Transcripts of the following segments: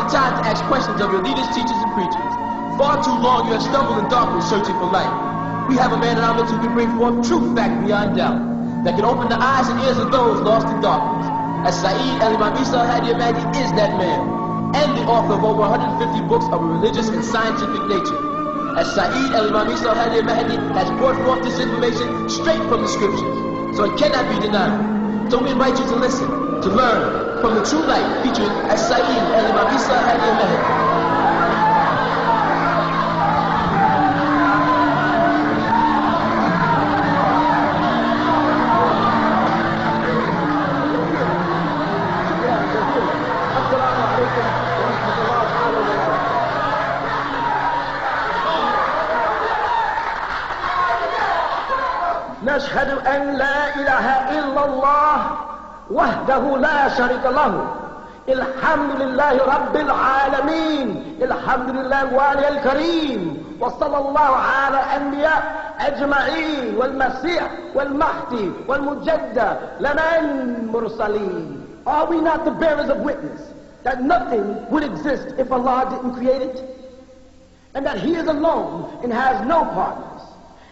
the time to ask questions of your leaders, teachers, and preachers. Far too long you have stumbled in darkness searching for light. We have a man in our midst who can bring forth truth fact beyond doubt, that can open the eyes and ears of those lost in darkness. As Saeed al-Imam Isa al-Hadi al-Mahdi is that man, and the author of over 150 books of a religious and scientific nature. As Saeed al-Imam Isa al-Hadi al-Mahdi has brought forth this information straight from the scriptures, so it cannot be denied. So we invite you to listen, to learn from the true light featuring as Saeed al-Imam Isa al-Hadi al-Mahdi. نشهد أن لا إله إلا الله وحده لا شريك له الحمد لله رب العالمين الحمد لله الوالي الكريم وصلى الله على الأنبياء أجمعين والمسيح والمهدي والمجدد لنا المرسلين. Are we not the bearers of witness that nothing would exist if Allah didn't create it? And that He is alone and has no partners?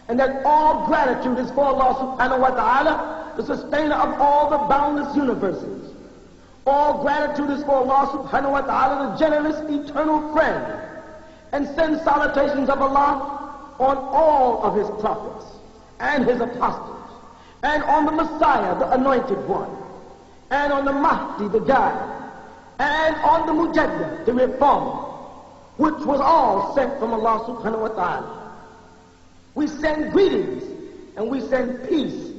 And that all gratitude is for Allah subhanahu wa ta'ala, the sustainer of all the boundless universes. All gratitude is for Allah subhanahu wa ta'ala, the generous eternal friend. And send salutations of Allah on all of His prophets and His apostles, and on the Messiah, the anointed one, and on the Mahdi, the guide, and on the Mujaddid, the reformer, which was all sent from Allah subhanahu wa ta'ala. We send greetings and we send peace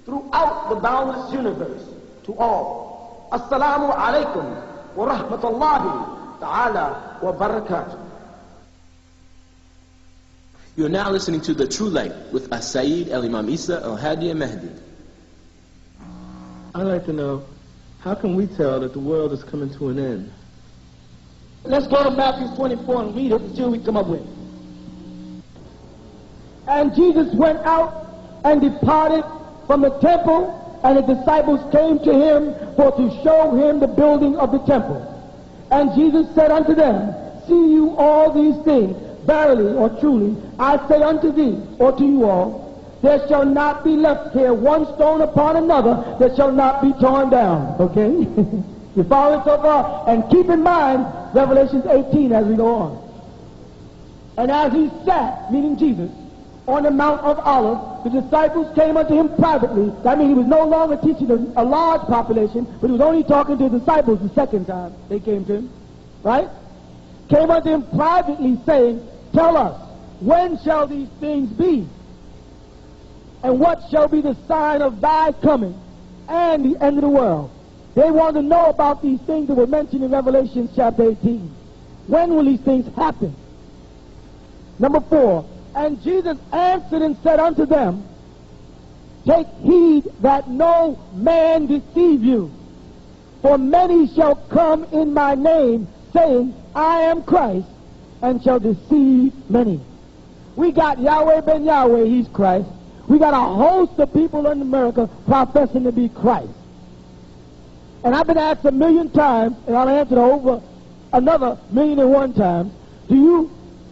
throughout the boundless universe to all. Assalamu alaikum wa rahmatullahi ta'ala wa barakatuh. You are now listening to The True Light with Saeed al-Imam Isa al-Hadi al-Mahdi. I'd like to know, how can we tell that the world is coming to an end? Let's go to Matthew 24 and read it and see what we come up with. And Jesus went out and departed from the temple, and the disciples came to him for to show him the building of the temple. And Jesus said unto them, See you all these things? Verily or truly, I say unto thee, or to you all, there shall not be left here one stone upon another that shall not be torn down. Okay? You follow it so far? And keep in mind Revelation 18 as we go on. And as he sat, meaning Jesus, on the Mount of Olives, the disciples came unto him privately. That means he was no longer teaching a large population, but he was only talking to the disciples the second time they came to him. Right? Came unto him privately, saying, Tell us, when shall these things be? And what shall be the sign of thy coming and the end of the world? They want to know about these things that were mentioned in Revelation chapter 18. When will these things happen? Number 4. And Jesus answered and said unto them, Take heed that no man deceive you. For many shall come in my name, saying, I am Christ, and shall deceive many. We got Yahweh ben Yahweh, he's Christ. We got a host of people in America professing to be Christ. And I've been asked 1,000,000 times, and I'll answer over another 1,000,001 times, do you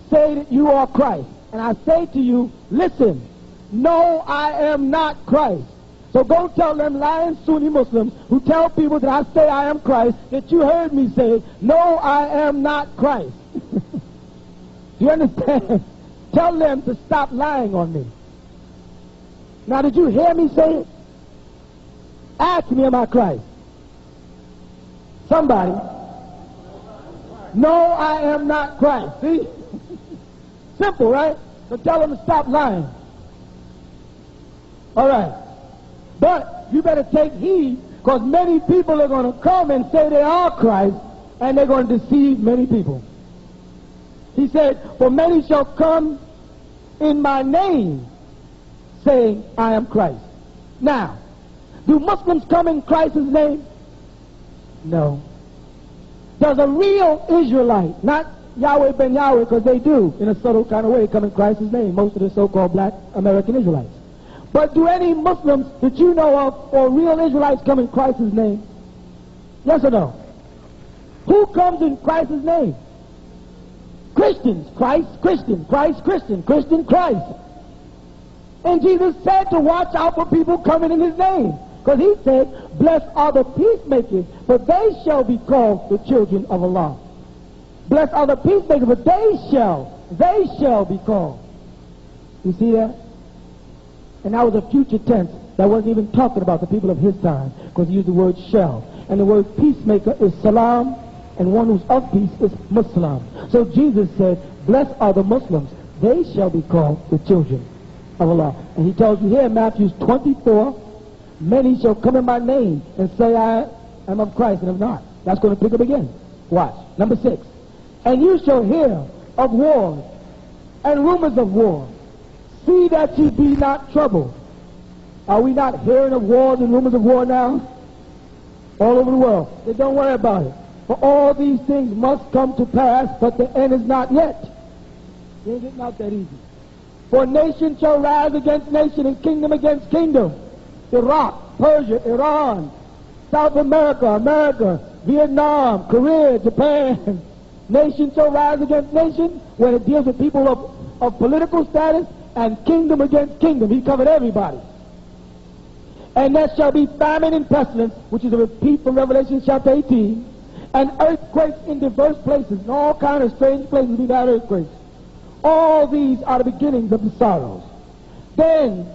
say that you are Christ? And I say to you, listen, no, I am not Christ. So go tell them lying Sunni Muslims who tell people that I say I am Christ that you heard me say, no, I am not Christ. Do you understand? Tell them to stop lying on me. Now, did you hear me say it? Ask me, am I Christ? Somebody. No, I am not Christ. See? Simple, right? So tell them to stop lying. All right. But you better take heed, because many people are going to come and say they are Christ, and they're going to deceive many people. He said, For many shall come in my name, saying, I am Christ. Now, do Muslims come in Christ's name? No. Does a real Israelite, not Yahweh ben Yahweh, because they do, in a subtle kind of way, come in Christ's name, most of the so-called black American Israelites. But do any Muslims that you know of, or real Israelites, come in Christ's name? Yes or no? Who comes in Christ's name? Christians. Christ, Christian. Christ, Christian. Christian, Christ. And Jesus said to watch out for people coming in his name. Because he said, blessed are the peacemakers, for they shall be called the children of Allah. Blessed are the peacemakers, for they shall be called. You see that? And that was a future tense that wasn't even talking about the people of his time, because he used the word shall. And the word peacemaker is salam, and one who's of peace is Muslim. So Jesus said, blessed are the Muslims, they shall be called the children of Allah. And he tells you here in Matthew 24, many shall come in my name and say, I am of Christ, and am not. That's going to pick up again. Watch. Number 6. And you shall hear of wars and rumors of war. See that ye be not troubled. Are we not hearing of wars and rumors of war now? All over the world. They don't worry about it. For all these things must come to pass, but the end is not yet. It ain't getting out that easy. For nation shall rise against nation, and kingdom against kingdom. Iraq, Persia, Iran, South America, America, Vietnam, Korea, Japan. Nation shall rise against nation when it deals with people of political status, and kingdom against kingdom. He covered everybody. And there shall be famine and pestilence, which is a repeat from Revelation chapter 18, and earthquakes in diverse places, and all kinds of strange places we've had earthquakes. All these are the beginnings of the sorrows. Then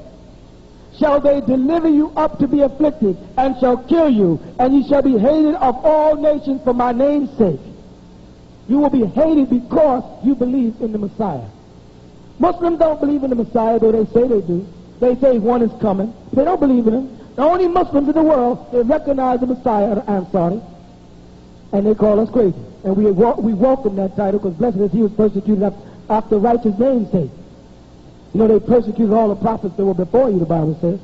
shall they deliver you up to be afflicted, and shall kill you, and ye shall be hated of all nations for my name's sake. You will be hated because you believe in the Messiah. Muslims don't believe in the Messiah, though they say they do. They say one is coming. They don't believe in him. The only Muslims in the world, they recognize the Messiah, Ansari, and they call us crazy. And we welcome that title, because blessed is he was persecuted after righteous name's sake. You know, they persecuted all the prophets that were before you, the Bible says.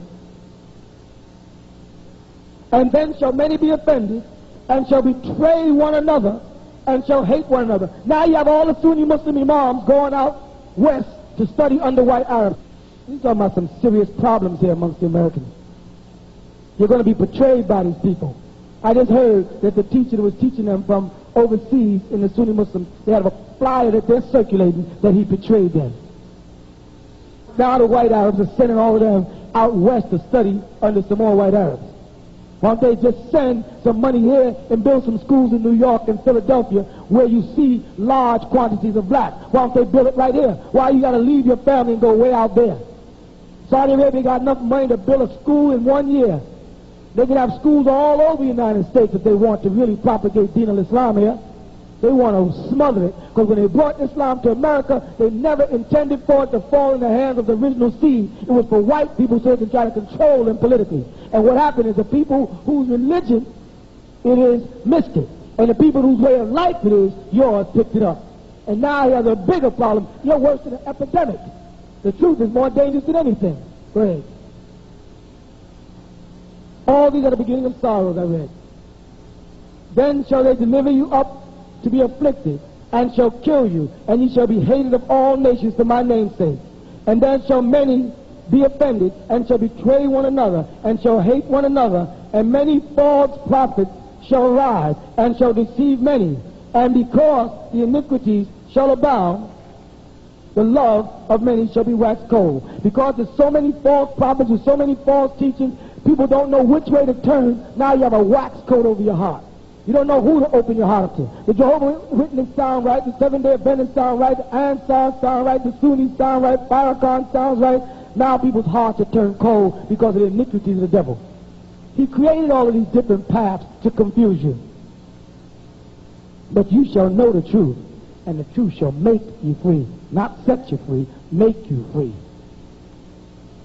And then shall many be offended, and shall betray one another, and shall hate one another. Now you have all the Sunni Muslim imams going out west to study under white Arabs. We're talking about some serious problems here amongst the Americans. You're going to be betrayed by these people. I just heard that the teacher that was teaching them from overseas in the Sunni Muslims, they have a flyer that they're circulating that he betrayed them. Now the white Arabs are sending all of them out west to study under some more white Arabs. Why don't they just send some money here and build some schools in New York and Philadelphia where you see large quantities of black? Why don't they build it right here? Why you got to leave your family and go way out there? Saudi Arabia got enough money to build a school in 1 year. They can have schools all over the United States if they want to really propagate Deen al-Islam here. They want to smother it, because when they brought Islam to America, they never intended for it to fall in the hands of the original seed. It was for white people so they could try to control them politically. And what happened is the people whose religion it is missed it, and the people whose way of life it is yours picked it up. And now he has a bigger problem. You're worse than an epidemic. The truth is more dangerous than anything. Go ahead. All these are the beginning of sorrows, I read. Then shall they deliver you up to be afflicted, and shall kill you, and ye shall be hated of all nations for my name's sake. And then shall many be offended, and shall betray one another, and shall hate one another, and many false prophets shall rise, and shall deceive many. And because the iniquities shall abound, the love of many shall be waxed cold. Because there's so many false prophets, there's so many false teachings, people don't know which way to turn. Now you have a wax coat over your heart. You don't know who to open your heart up to. The Jehovah's Witnesses sound right, the Seventh-day Adventists sound right, the Ansars sound right, the Sunnis sound right, Farrakhan sounds right. Now people's hearts are turned cold because of the iniquities of the devil. He created all of these different paths to confuse you. But you shall know the truth, and the truth shall make you free. Not set you free, make you free.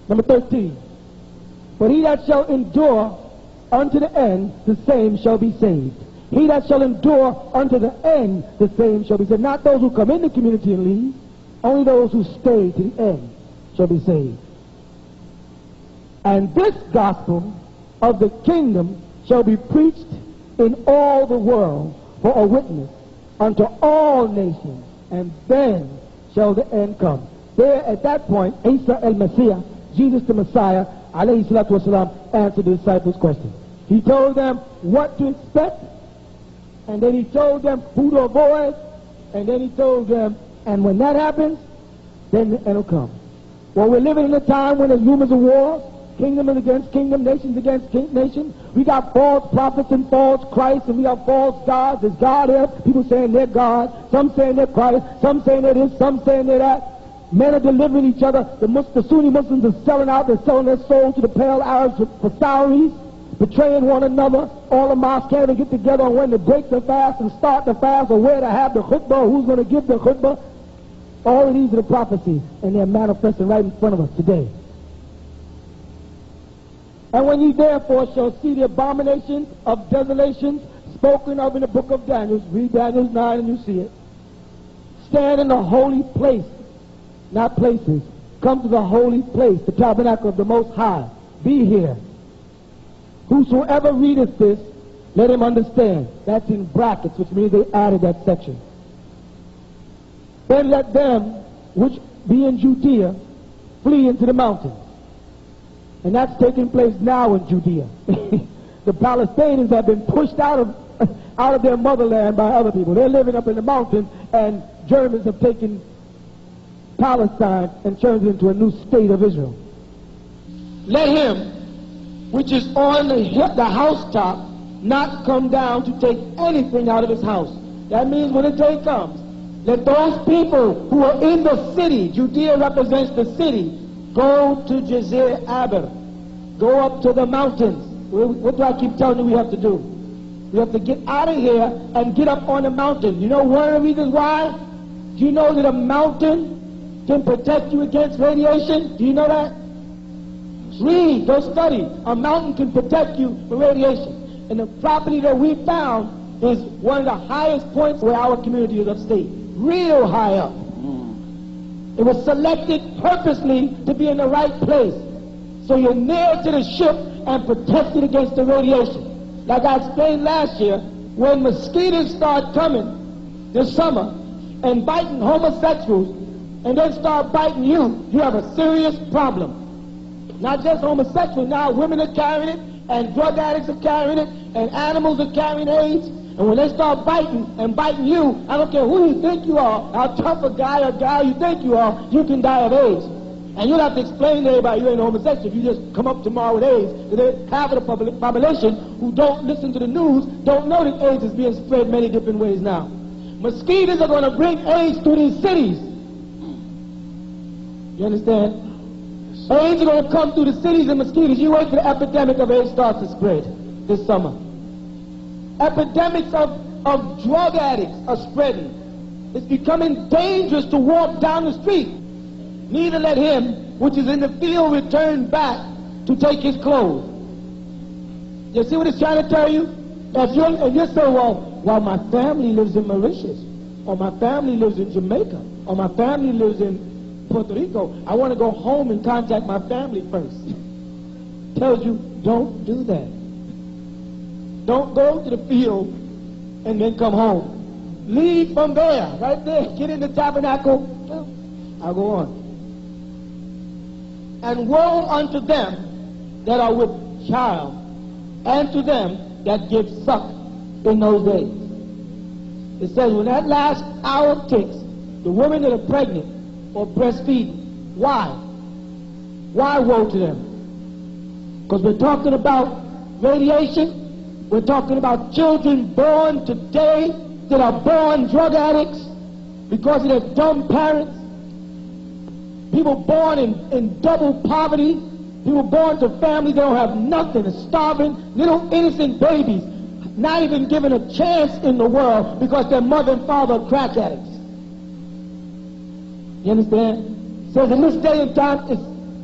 Number 13. But he that shall endure unto the end, the same shall be saved. He that shall endure unto the end, the same shall be saved. Not those who come in the community and leave, only those who stay to the end shall be saved. And this gospel of the kingdom shall be preached in all the world for a witness unto all nations, and then shall the end come. There, at that point, Isa el-Messiah, Jesus the Messiah, alayhi salatu wasalam, answered the disciples' question. He told them what to expect And then he told them who to avoid. And then he told them, and when that happens, then it'll come. Well, we're living in a time when there's rumors of war. Kingdom against kingdom, nations against nation. We got false prophets and false Christ, and we got false gods. There's God here. People saying they're God. Some saying they're Christ. Some saying they're this. Some saying they're that. Men are delivering each other. The Sunni Muslims are selling out. They're selling their souls to the pale Arabs for salaries, betraying one another. All the mosques can't even get together on when to break the fast and start the fast, or where to have the khutbah, who's going to give the khutbah. All of these are the prophecies, and they're manifesting right in front of us today. And when ye therefore shall see the abominations of desolations spoken of in the book of Daniel, read Daniel 9 and you see it. Stand in the holy place, not places. Come to the holy place, the tabernacle of the Most High. Be here. Whosoever readeth this, let him understand. That's in brackets, which means they added that section. Then let them which be in Judea flee into the mountains. And that's taking place now in Judea. The Palestinians have been pushed out of their motherland by other people. They're living up in the mountains, and Germans have taken Palestine and turned it into a new state of Israel. Let him which is on the housetop not come down to take anything out of his house. That means when the day comes, let those people who are in the city, Judea represents the city, go to Jezreel Aber. Go up to the mountains. What do I keep telling you we have to do? We have to get out of here and get up on the mountain. You know one of the reasons why? Do you know that a mountain can protect you against radiation? Do you know that? Read, go study. A mountain can protect you from radiation. And the property that we found is one of the highest points where our community is upstate. Real high up. It was selected purposely to be in the right place. So you're near to the ship and protected against the radiation. Like I explained last year, when mosquitoes start coming this summer and biting homosexuals and then start biting you, you have a serious problem. Not just homosexuals, now women are carrying it, and drug addicts are carrying it, and animals are carrying AIDS. And when they start biting you, I don't care who you think you are, how tough a guy or gal you think you are, you can die of AIDS. And you don't have to explain to everybody you ain't homosexual. If you just come up tomorrow with AIDS, because half of the population who don't listen to the news don't know that AIDS is being spread many different ways now. Mosquitoes are going to bring AIDS to these cities. You understand? AIDS are going to come through the cities and mosquitoes. You wait till the epidemic of AIDS starts to spread this summer. Epidemics of drug addicts are spreading. It's becoming dangerous to walk down the street. Neither let him which is in the field return back to take his clothes. You see what it's trying to tell you? If you're saying, well, my family lives in Mauritius, or my family lives in Jamaica, or my family lives in Puerto Rico, I want to go home and contact my family first. Tells you, don't do that. Don't go to the field and then come home. Leave from there, right there. Get in the tabernacle. I'll go on. And woe unto them that are with child, and to them that give suck in those days. It says when that last hour ticks, the women that are pregnant or breastfeeding, why? Why woe to them? Because we're talking about radiation. We're talking about children born today that are born drug addicts because of their dumb parents. People born in double poverty. People born to families that don't have nothing, are starving, little innocent babies, not even given a chance in the world because their mother and father are crack addicts. You understand? So in this day and time,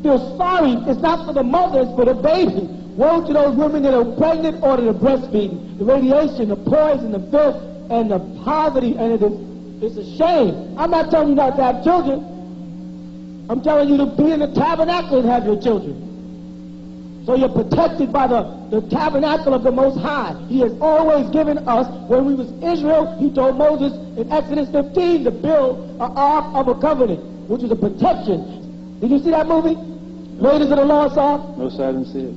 feel sorry. It's not for the mother, it's for the baby. Woe to those women that are pregnant or that are breastfeeding. The radiation, the poison, the filth, and the poverty, and it's a shame. I'm not telling you not to have children. I'm telling you to be in the tabernacle and have your children. So you're protected by the tabernacle of the Most High. He has always given us, when we was Israel, he told Moses in Exodus 15 to build an ark of a covenant, which is a protection. Did you see that movie? Raiders of the Lost Ark? No, sir, I didn't see it.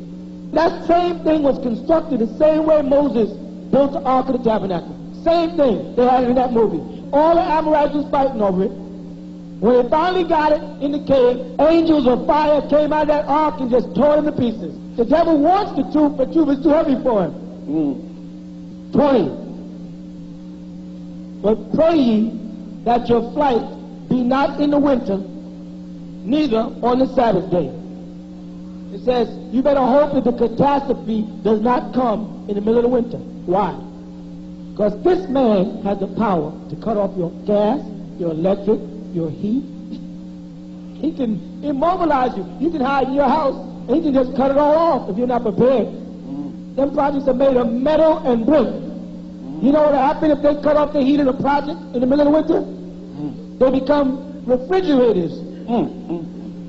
That same thing was constructed the same way Moses built the Ark of the Tabernacle. Same thing they had in that movie. All the Amorites was fighting over it. When they finally got it in the cave, angels of fire came out of that ark and just tore it to pieces. The devil wants the truth, but truth is too heavy for him. 20. But pray ye that your flight be not in the winter, neither on the Sabbath day. It says, you better hope that the catastrophe does not come in the middle of the winter. Why? Because this man has the power to cut off your gas, your electric, your heat. He can immobilize you. You can hide in your house, and he can just cut it all off if you're not prepared. Them projects are made of metal and brick. You know what will happen if they cut off the heat of the project in the middle of the winter? They become refrigerators.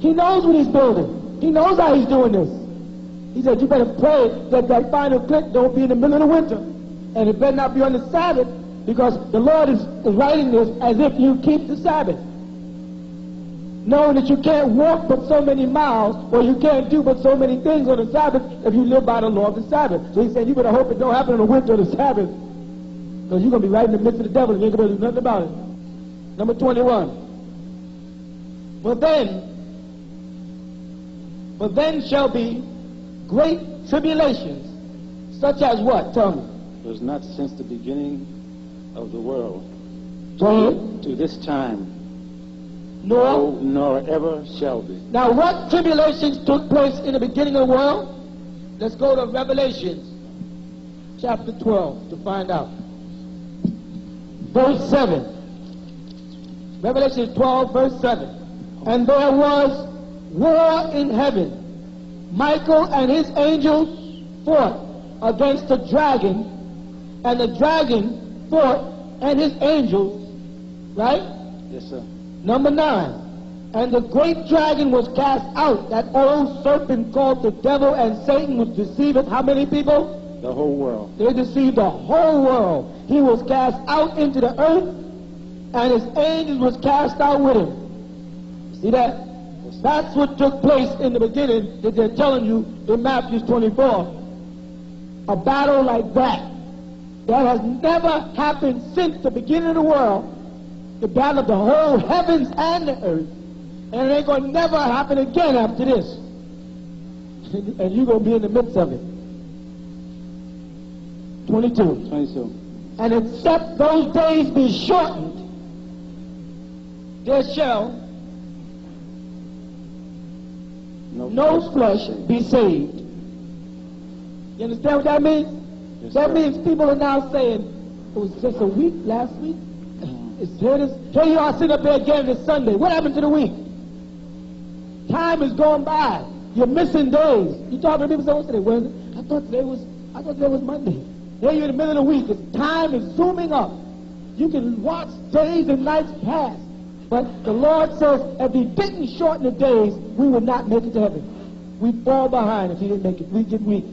He knows what he's building. He knows how he's doing this. He said, you better pray that that final click don't be in the middle of the winter. And it better not be on the Sabbath, because the Lord is writing this as if you keep the Sabbath. Knowing that you can't walk but so many miles, or you can't do but so many things on the Sabbath if you live by the law of the Sabbath. So he said, you better hope it don't happen in the winter of the Sabbath, because you're going to be right in the midst of the devil and you ain't going to do nothing about it. Number 21. But then shall be great tribulations, such as what? Tell me. Was not since the beginning of the world to this time, nor ever shall be. Now, what tribulations took place in the beginning of the world? Let's go to Revelations chapter 12 to find out. Verse 7. Revelation 12, verse 7. And there was war in heaven. Michael and his angels fought against the dragon, and the dragon fought and his angels, right? Yes, sir. Number 9. And the great dragon was cast out, that old serpent called the devil and Satan, was deceiving how many people? The whole world. They deceived the whole world. He was cast out into the earth, and his angels was cast out with him. See that? That's what took place in the beginning that they're telling you in Matthew 24. A battle like that has never happened since the beginning of the world. The battle of the whole heavens and the earth. And it ain't going to never happen again after this. And you're going to be in the midst of it. 22. And except those days be shortened, there shall no flesh be saved. You understand what that means? Yes, that sir. means people are now saying, it was just a week last week. Here you are sitting up there again this Sunday. What happened to the week? Time is going by. You're missing days. You talk to people say, what's today? Wednesday? I thought today was Monday. Here you're in the middle of the week. Time is zooming up. You can watch days and nights pass. But the Lord says, if he didn't shorten the days, we would not make it to heaven. We'd fall behind if he didn't make it. We'd get weak.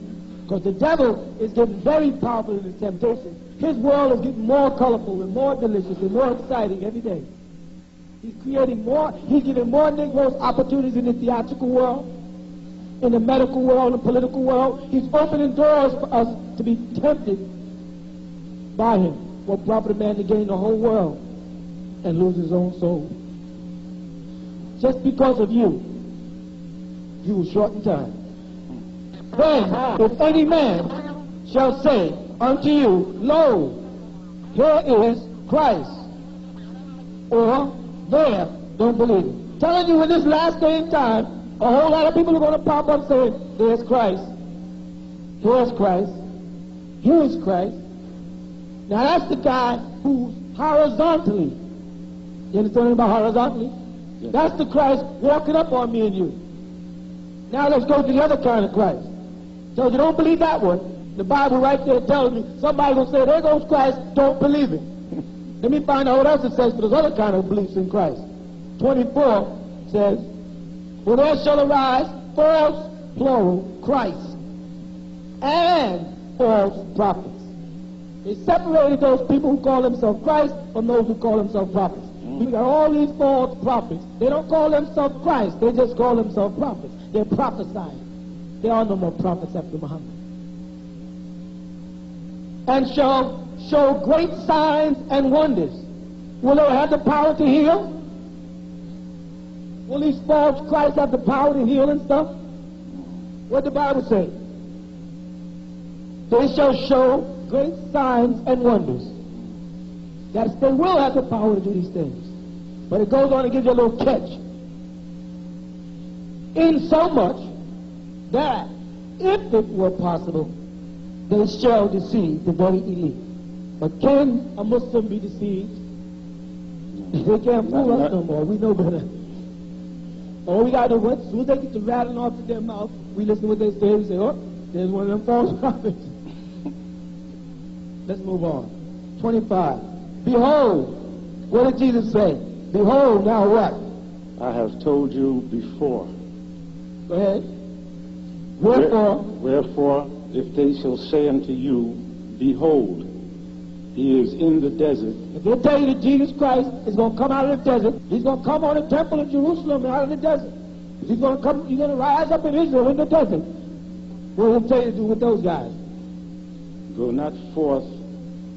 Because the devil is getting very powerful in his temptation. His world is getting more colorful and more delicious and more exciting every day. He's creating more, he's giving more Negroes opportunities in the theatrical world, in the medical world, the political world. He's opening doors for us to be tempted by him. What profit a man to gain the whole world and lose his own soul? Just because of you will shorten time. Then, if any man shall say unto you, lo, here is Christ, or there, don't believe it. Telling you in this last day and time, a whole lot of people are going to pop up saying, there's Christ, here's Christ, here's Christ. Now that's the guy who's horizontally. You understand about horizontally? Yes. That's the Christ walking up on me and you. Now let's go to the other kind of Christ. So if you don't believe that one, the Bible right there tells me, somebody will say, there goes Christ, don't believe it. Let me find out what else it says for those other kind of beliefs in Christ. 24 says, for there shall arise false, plural, Christ, and false prophets. They separated those people who call themselves Christ from those who call themselves prophets. We got all these false prophets. They don't call themselves Christ, they just call themselves prophets. They're prophesying. There are no more prophets after Muhammad. And shall show great signs and wonders. Will they have the power to heal? Will these false Christs have the power to heal and stuff? What the Bible say? They shall show great signs and wonders. That they will have the power to do these things. But it goes on and gives you a little catch. In so much that if it were possible, they shall deceive the very elite. But can a Muslim be deceived? They can't fool us no more. We know better. All we got to do is, as soon as they get to rattling off in their mouth, we listen to what they say. We say, oh, there's one of them false prophets. Let's move on. 25. Behold, what did Jesus say? Behold, now what? I have told you before. Go ahead. Wherefore, if they shall say unto you, behold, he is in the desert. If they tell you that Jesus Christ is going to come out of the desert, he's going to come on the temple of Jerusalem out of the desert. He's going to come, he's going to rise up in Israel in the desert. What will he tell you to do with those guys? Go not forth,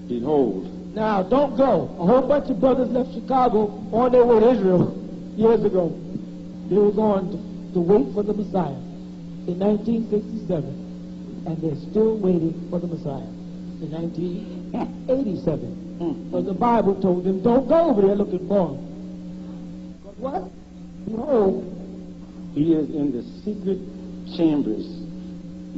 behold. Now, don't go. A whole bunch of brothers left Chicago on their way to Israel years ago. They were going to wait for the Messiah in 1967. And they're still waiting for the Messiah in 1987. But the Bible told them, don't go over there looking for him. But what? Behold, he is in the secret chambers.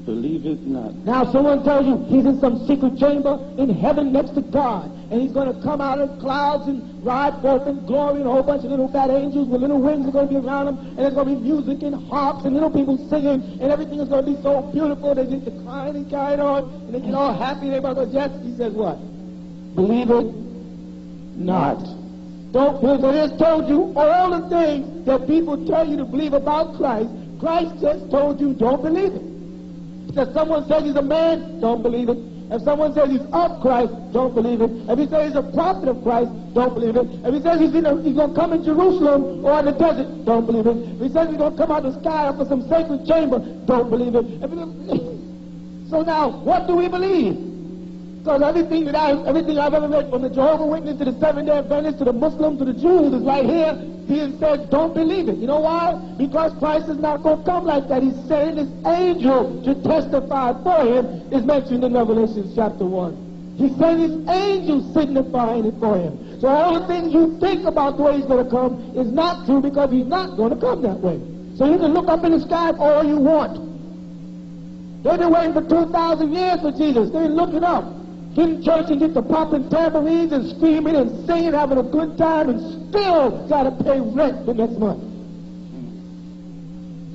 Believe it not. Now someone tells you he's in some secret chamber in heaven next to God, and he's going to come out of clouds and ride forth in glory, and a whole bunch of little fat angels with little wings are going to be around him, and there's going to be music and harps and little people singing, and everything is going to be so beautiful. They get to crying and carrying on, and they get all happy. They go, yes. He says what? Believe it not. Don't, because it has told you all the things that people tell you to believe about Christ. Christ just told you don't believe it. If someone says he's a man, don't believe it. If someone says he's of Christ, don't believe it. If he says he's a prophet of Christ, don't believe it. If he says he's going to come in Jerusalem or in the desert, don't believe it. If he says he's going to come out of the sky up for some sacred chamber, don't believe it. So now, what do we believe? Because everything I've ever read, from the Jehovah's Witness to the Seventh-day Adventists to the Muslims to the Jews, is right here being said, don't believe it. You know why? Because Christ is not going to come like that. He's sending his angel to testify for him, is mentioned in Revelation chapter 1. He's sending his angel signifying it for him. So all the things you think about the way he's going to come is not true, because he's not going to come that way. So you can look up in the sky all you want. They've been waiting for 2,000 years for Jesus. They've been looking up. Get in church and get the popping tambourines and screaming and singing, having a good time, and still got to pay rent the next month.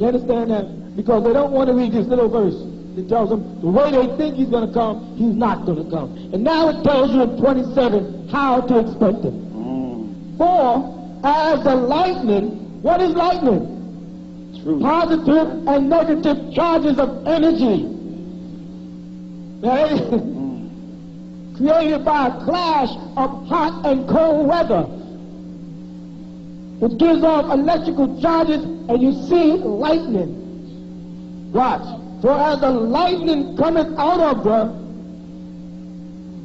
You understand that? Because they don't want to read this little verse. It tells them the way they think he's going to come, he's not going to come. And now it tells you in 27 how to expect him. For as the lightning, what is lightning? Truth. Positive and negative charges of energy. Right? Created by a clash of hot and cold weather, which gives off electrical charges, and you see lightning. Watch. For as the lightning cometh out of the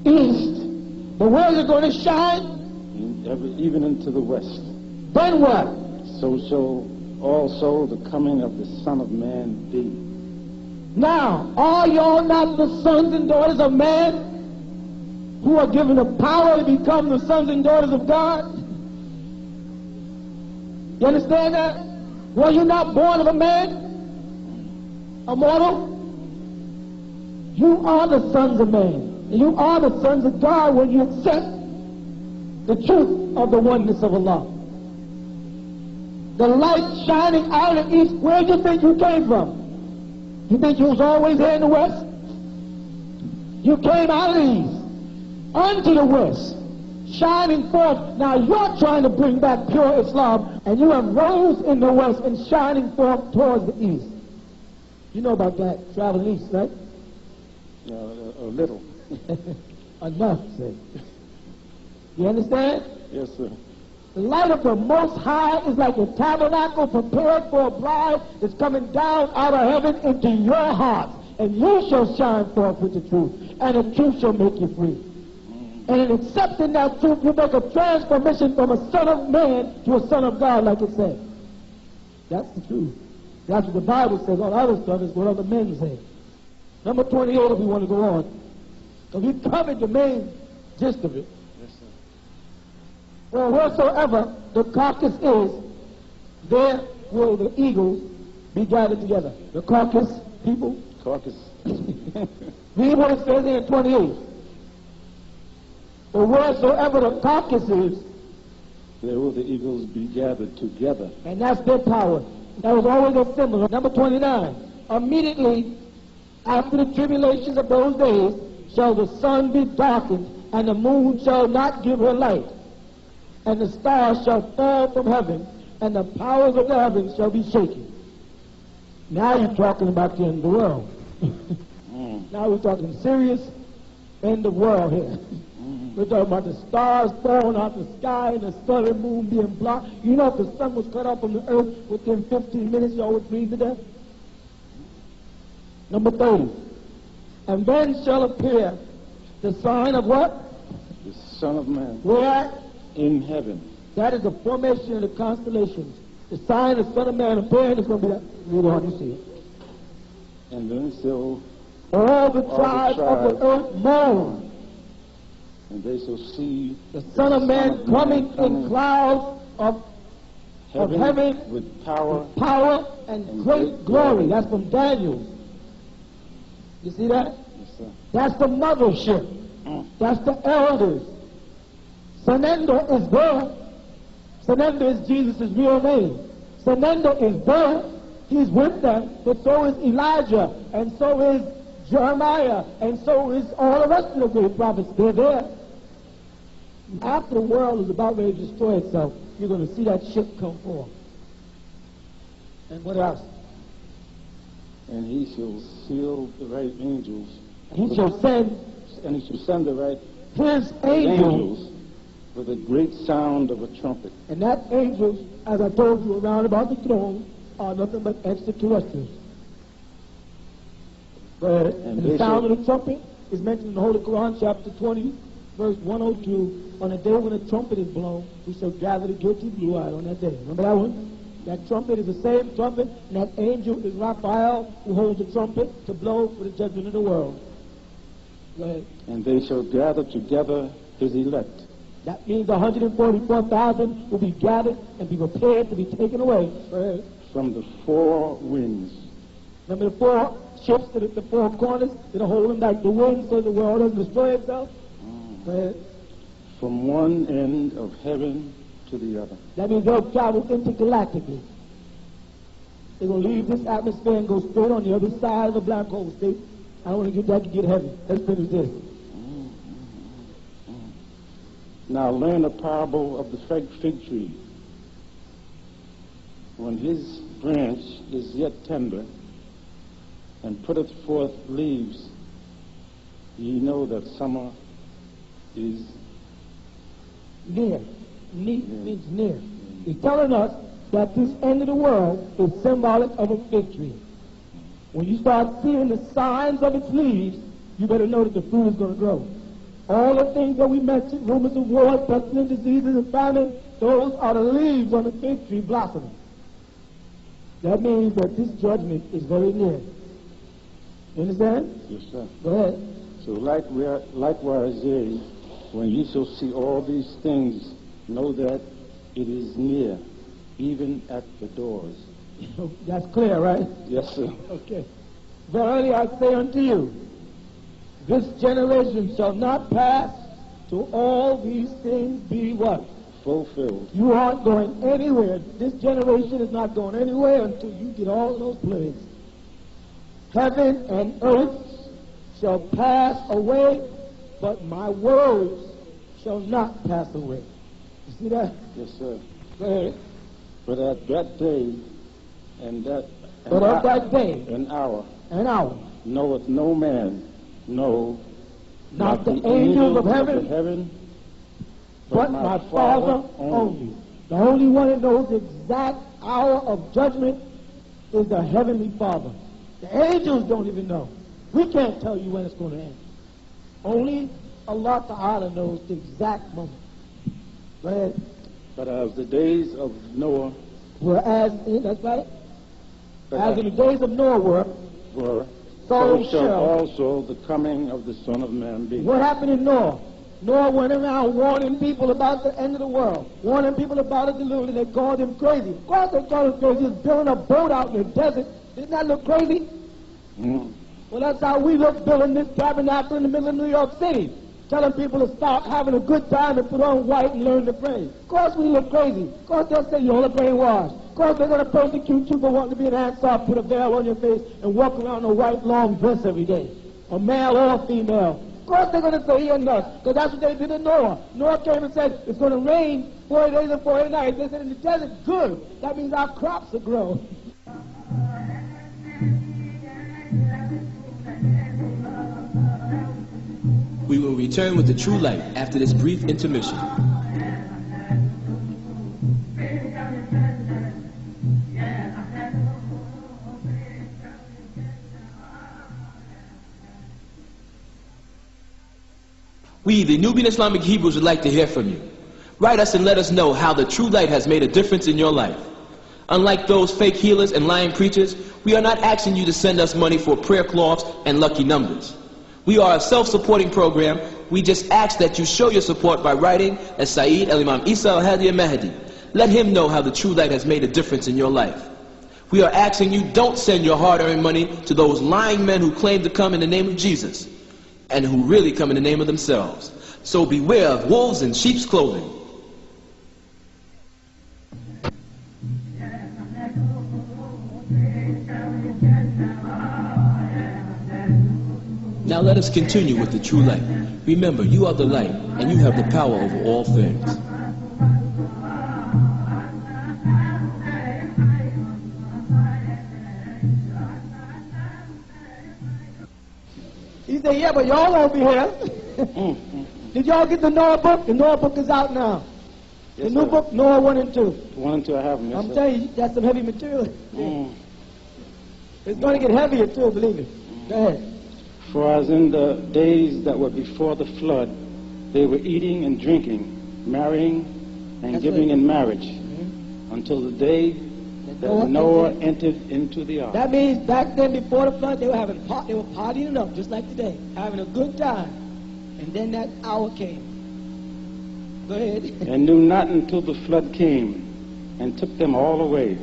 east, the where is it going to shine? Even into the west. Then what? So shall also the coming of the Son of Man be. Now, are y'all not the sons and daughters of man, who are given the power to become the sons and daughters of God? You understand that? Were you not born of a man? A mortal? You are the sons of man. And you are the sons of God when you accept the truth of the oneness of Allah. The light shining out of the east, where do you think you came from? You think you was always here in the west? You came out of the east unto the west, shining forth. Now you're trying to bring back pure Islam, and you have rose in the west and shining forth towards the east. You know about that, traveling east, right? A little. Enough, say. You understand? Yes, sir. The light of the Most High is like a tabernacle prepared for a bride that's coming down out of heaven into your heart, and you shall shine forth with the truth, and the truth shall make you free. And in accepting that truth, you make a transformation from a son of man to a son of God, like it says. That's the truth. That's what the Bible says. All other stuff is what other men say. Number 28, if we want to go on. So we covered the main gist of it. Yes, sir. Well, wheresoever the carcass is, there will the eagles be gathered together. The carcass, people. Carcass. Read what it says here in 28. For wheresoever the carcass is, There will the eagles be gathered together. and that's their power. That was always a symbol. Number 29. Immediately after the tribulations of those days shall the sun be darkened, and the moon shall not give her light, and the stars shall fall from heaven, and the powers of the heavens shall be shaken. Now you're talking about the end of the world. Now we're talking serious end of world here. We're talking about the stars falling out the sky and the sun and moon being blocked. You know, if the sun was cut off from the earth within 15 minutes, y'all would freeze to death. Number 30. And then shall appear the sign of what? The Son of Man Where? in heaven. That is the formation of the constellations. The sign of the Son of Man appearing is going to be that. Read on, you see it. And then shall All the tribes of the earth mourn. and they shall see The Son of Man coming in clouds of heaven with power. power and great glory. That's from Daniel. You see that? Yes, sir. That's the mothership. That's the elders. Senenda is there. Senenda is Jesus' real name. Senenda is there. He's with them. But so is Elijah. And so is Jeremiah. And so is all the rest of the great prophets. They're there. After the world is about ready to destroy itself, you're going to see that ship come forth. And what else? And he shall seal the right angels. He shall send And he shall send the right his angels. angels with a great sound of a trumpet. And that angels, as I told you, around about the throne, are nothing but extraterrestrials. But And the they sound shall- of the trumpet is mentioned in the Holy Quran, chapter 20, verse 102. On the day when the trumpet is blown, we shall gather the guilty blue-eyed on that day. Remember that one? That trumpet is the same trumpet, and that angel is Raphael, who holds the trumpet to blow for the judgment of the world. Go ahead. And they shall gather together his elect. That means 144,000 will be gathered and be prepared to be taken away. Go ahead. From the four winds. Remember the four ships to the four corners that are holding back the wind so the world doesn't destroy itself? Go ahead. From one end of heaven to the other. That means they'll travel intergalactically. They're going to leave this atmosphere and go straight on the other side of the black hole. See? I don't want to get that to get heavy. Let's finish this. Now learn the parable of the fig tree. When his branch is yet tender and putteth forth leaves, ye know that summer is Near. Means near. He's telling us that this end of the world is symbolic of a fig tree. When you start seeing the signs of its leaves, you better know that the fruit is going to grow. All the things that we mentioned, rumors of war, pestilence, diseases, and famine, those are the leaves on the fig tree blossoming. That means that this judgment is very near. You understand? Yes, sir. Go ahead. So likewise, yea, when ye shall see all these things, know that it is near, even at the doors. That's clear, right? Yes, sir. Okay. Verily I say unto you, this generation shall not pass till all these things be what? Fulfilled. You aren't going anywhere. This generation is not going anywhere until you get all of those plagues. Heaven and earth shall pass away, but my words shall not pass away. You see that? Yes, sir. Go ahead. But at that day and that But of that day an hour and hour, knoweth no man, no, not the angels of heaven, but but my Father only. The only one that knows the exact hour of judgment is the Heavenly Father. The angels don't even know. We can't tell you when it's going to end. Only Allah Ta'ala knows the exact moment. Go ahead. But as the days of Noah That's right. As in the days of Noah were, so so shall also the coming of the Son of Man be. What happened in Noah? Noah went around warning people about the end of the world, warning people about a delusion. They called him crazy. Of course they called him crazy. He was building a boat out in the desert. Didn't that look crazy? Mm. Well, that's how we look building this tabernacle in the middle of New York City, telling people to start having a good time and put on white and learn to pray. Of course we look crazy. Of course they'll say you're only brainwashed. Of course they're going to persecute you for wanting to be an Ansar, put a veil on your face, and walk around in a white long dress every day, or male or female. Of course they're going to say you're nuts, because that's what they did to Noah. Noah came and said, it's going to rain 40 days and 40 nights. They said, in the desert, good. That means our crops will grow. We will return with the true light after this brief intermission. We, the Nubian Islamic Hebrews, would like to hear from you. Write us and let us know how the true light has made a difference in your life. Unlike those fake healers and lying preachers, we are not asking you to send us money for prayer cloths and lucky numbers. We are a self-supporting program. We just ask that you show your support by writing as Saeed al-Imam Isa al-Hadi al-Mahdi. Let him know how the true light has made a difference in your life. We are asking you, don't send your hard-earned money to those lying men who claim to come in the name of Jesus and who really come in the name of themselves. So beware of wolves in sheep's clothing. Now let us continue with the true light. Remember, you are the light, and you have the power over all things. He said, yeah, but y'all won't be here. Did y'all get the Noah book? The Noah book is out now. Yes, the new sir. book, Noah 1 and 2. 1 and 2 I have them. Yes, I'm sir. telling you, that's some heavy material. It's going to get heavier too, believe me. Go ahead. For as in the days that were before the flood, they were eating and drinking, marrying and That's giving right. in marriage, until the day that Noah entered into the ark. That means back then, before the flood, they were partying it up, just like today, having a good time. And then that hour came. Go ahead. And knew not until the flood came and took them all away.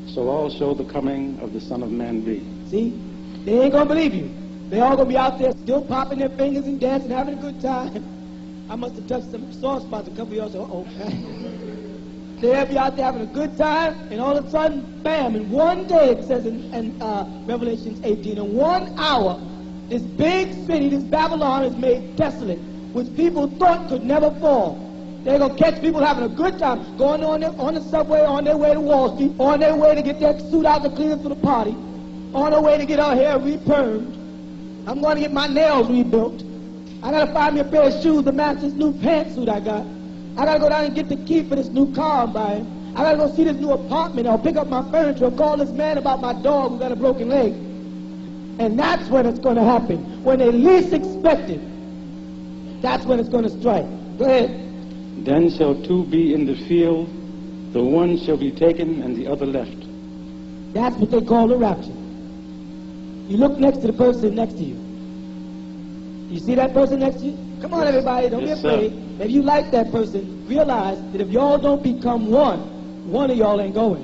So also the coming of the Son of Man be. See, they ain't gonna believe you. They all gonna be out there still popping their fingers and dancing, having a good time. I must have touched some sore spots. A couple of y'all said, uh-oh. They'll be out there having a good time, and all of a sudden, bam, in one day, it says in Revelation 18, in 1 hour, this big city, this Babylon, is made desolate, which people thought could never fall. They're going to catch people having a good time, going on the subway, on their way to Wall Street, on their way to get their suit out to clean it for the party, on their way to get our hair repermed. I'm going to get my nails rebuilt. I got to find me a pair of shoes to match this new pantsuit I got. I got to go down and get the key for this new car I'm buying. I got to go see this new apartment. I'll pick up my furniture. I'll call this man about my dog who got a broken leg. And that's when it's going to happen. When they least expect it. That's when it's going to strike. Go ahead. Then shall two be in the field, the one shall be taken and the other left. That's what they call the rapture. You look next to the person next to you. You see that person next to you? Come on, everybody, don't Yes, be afraid. sir. If you like that person, realize that if y'all don't become one of y'all ain't going.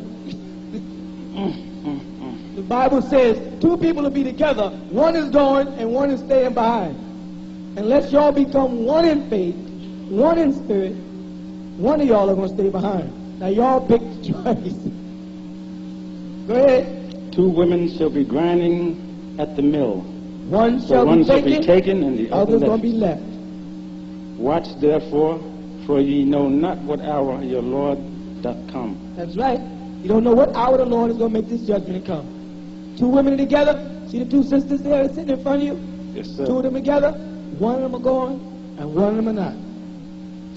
The Bible says 2 people will be together. One is going and one is staying behind. Unless y'all become one in faith, one in spirit, one of y'all are going to stay behind. Now y'all pick the choice. Go ahead. 2 women shall be grinding at the mill. One So shall one be shall be taken, taken and the other others going to be left. left. Watch therefore, for ye know not what hour your Lord doth come. That's right. You don't know what hour the Lord is going to make this judgment come. 2 women together. See the 2 sisters there sitting in front of you? Yes, sir. 2 of them together. One of them are going and one of them are not.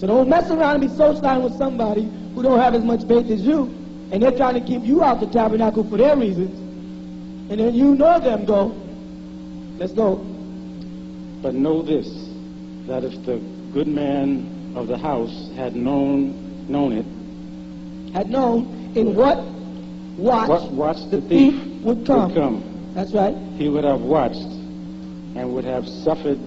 So don't mess around and be socializing with somebody who don't have as much faith as you, and they're trying to keep you out the tabernacle for their reasons. And then you know them go. Let's go. But know this, that if the good man of the house had known it, had known in what watch the thief would come. That's right. He would have watched and would have suffered